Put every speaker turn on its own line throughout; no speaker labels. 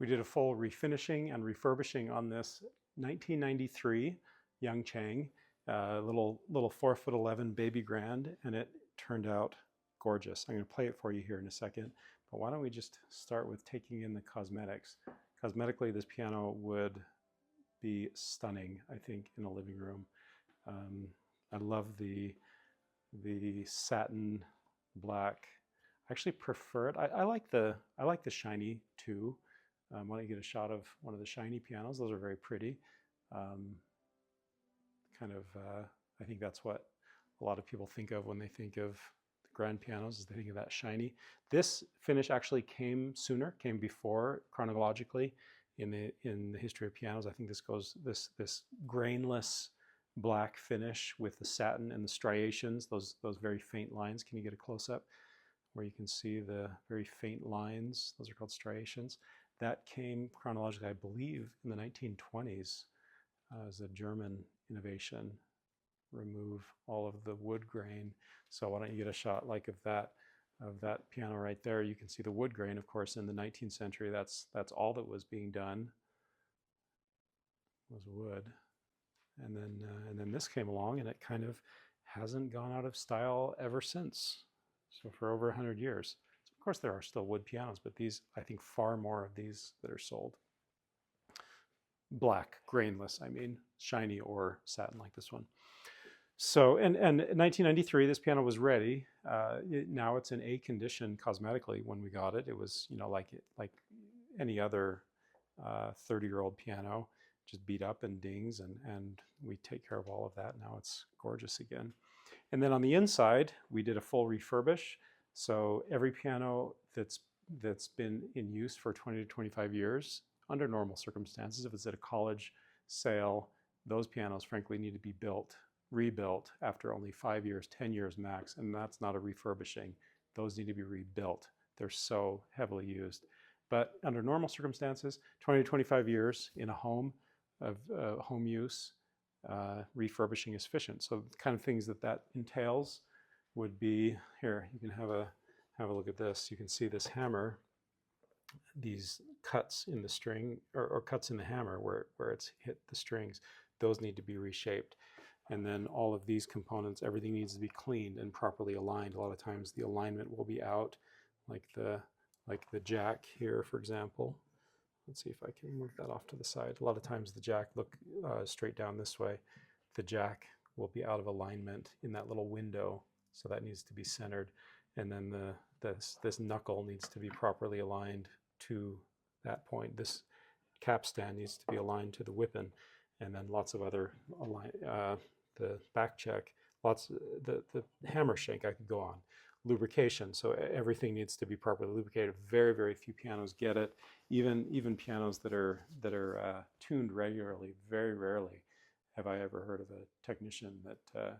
We did a full refinishing and refurbishing on this 1993 young Chang, little 4'11" baby grand, and it turned out gorgeous. I'm going to play it for you here in a second, but why don't we just start with taking in the cosmetics. Cosmetically, this piano would be stunning, I think, in a living room. I love the satin black. I actually prefer it. I like the shiny too. Why don't you get a shot of one of the shiny pianos? Those are very pretty. I think that's what a lot of people think of when they think of the grand pianos, is they think of that shiny. This finish actually came sooner, came before chronologically in the history of pianos. I think this goes this grainless black finish with the satin and the striations, those very faint lines. Can you get a close-up where you can see the very faint lines? Those are called striations. That came chronologically, I believe, in the 1920s as a German innovation. Remove all of the wood grain. So why don't you get a shot like of that piano right there? You can see the wood grain, of course, in the 19th century. That's all that was being done, was wood. And then this came along, and it kind of hasn't gone out of style ever since. So for over 100 years. So of course, there are still wood pianos, but these, I think, far more of these that are sold. Black, grainless, I mean, shiny or satin like this one. So, and in 1993, this piano was ready. Now it's in A condition cosmetically. When we got it, it was, you know, like any other 30-year-old piano, just beat up and dings, and we take care of all of that. Now it's gorgeous again. And then on the inside, we did a full refurbish. So every piano that's been in use for 20 to 25 years, under normal circumstances, if it's at a college sale, those pianos, frankly, need to be rebuilt after only 5 years, 10 years max, and that's not a refurbishing. Those need to be rebuilt. They're so heavily used. But under normal circumstances, 20 to 25 years in a home of home use, refurbishing is sufficient. So the kind of things that entails would be, here, you can have a look at this. You can see this hammer, these cuts in the string, or cuts in the hammer where it's hit the strings. Those need to be reshaped. And then all of these components, everything needs to be cleaned and properly aligned. A lot of times the alignment will be out, like the jack here, for example. Let's see if I can move that off to the side. A lot of times the jack, look straight down this way, the jack will be out of alignment in that little window, so that needs to be centered. And then this knuckle needs to be properly aligned to that point. This capstan needs to be aligned to the whippen, and then lots of other the back check, the hammer shank, I could go on. Lubrication, so everything needs to be properly lubricated. Very, very few pianos get it. Even pianos that are tuned regularly, very rarely have I ever heard of a technician that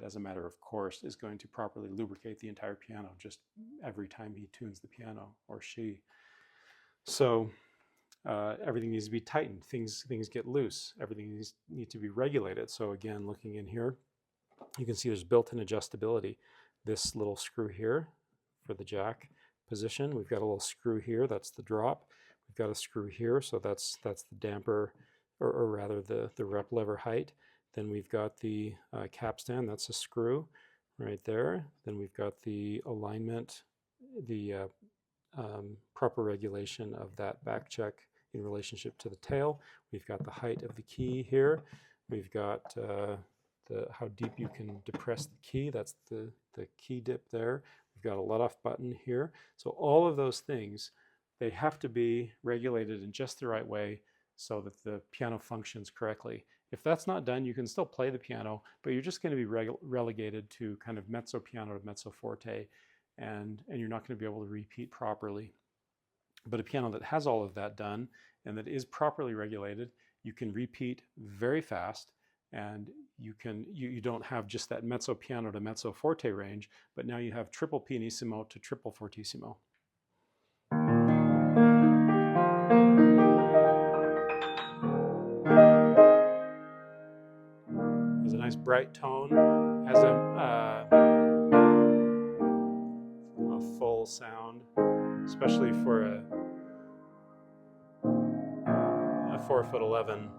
as a matter of course is going to properly lubricate the entire piano just every time he tunes the piano, or she. So everything needs to be tightened. Things get loose. Everything needs to be regulated. So again, looking in here, you can see there's built-in adjustability. This little screw here for the jack position. We've got a little screw here. That's the drop. We've got a screw here, so that's the damper, or rather the rep lever height. Then we've got the capstan. That's a screw right there. Then we've got the alignment, the proper regulation of that back check in relationship to the tail. We've got the height of the key here. We've got how deep you can depress the key. That's the key dip there. We've got a let-off button here. So all of those things, they have to be regulated in just the right way so that the piano functions correctly. If that's not done, you can still play the piano, but you're just going to be relegated to kind of mezzo piano to mezzo forte, and you're not going to be able to repeat properly. But a piano that has all of that done and that is properly regulated, you can repeat very fast, and you don't have just that mezzo piano to mezzo forte range, but now you have triple pianissimo to triple fortissimo. Has a nice bright tone, has a full sound, especially for 4'11".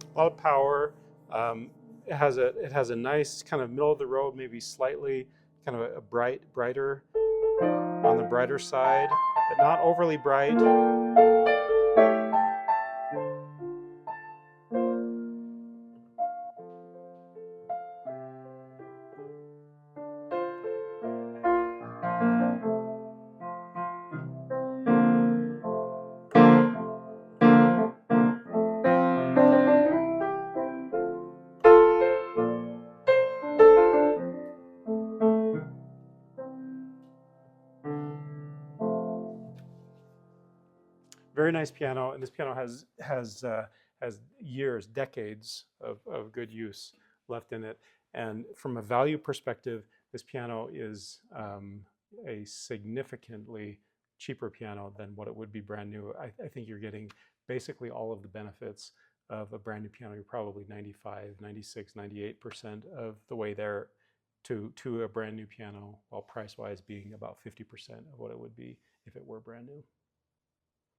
A lot of power. It has a nice kind of middle of the road, maybe slightly kind of a brighter on the brighter side, but not overly bright. Very nice piano, and this piano has years, decades of good use left in it. And from a value perspective, this piano is a significantly cheaper piano than what it would be brand new. I think you're getting basically all of the benefits of a brand new piano. You're probably 95, 96, 98% of the way there to a brand new piano, while price-wise being about 50% of what it would be if it were brand new.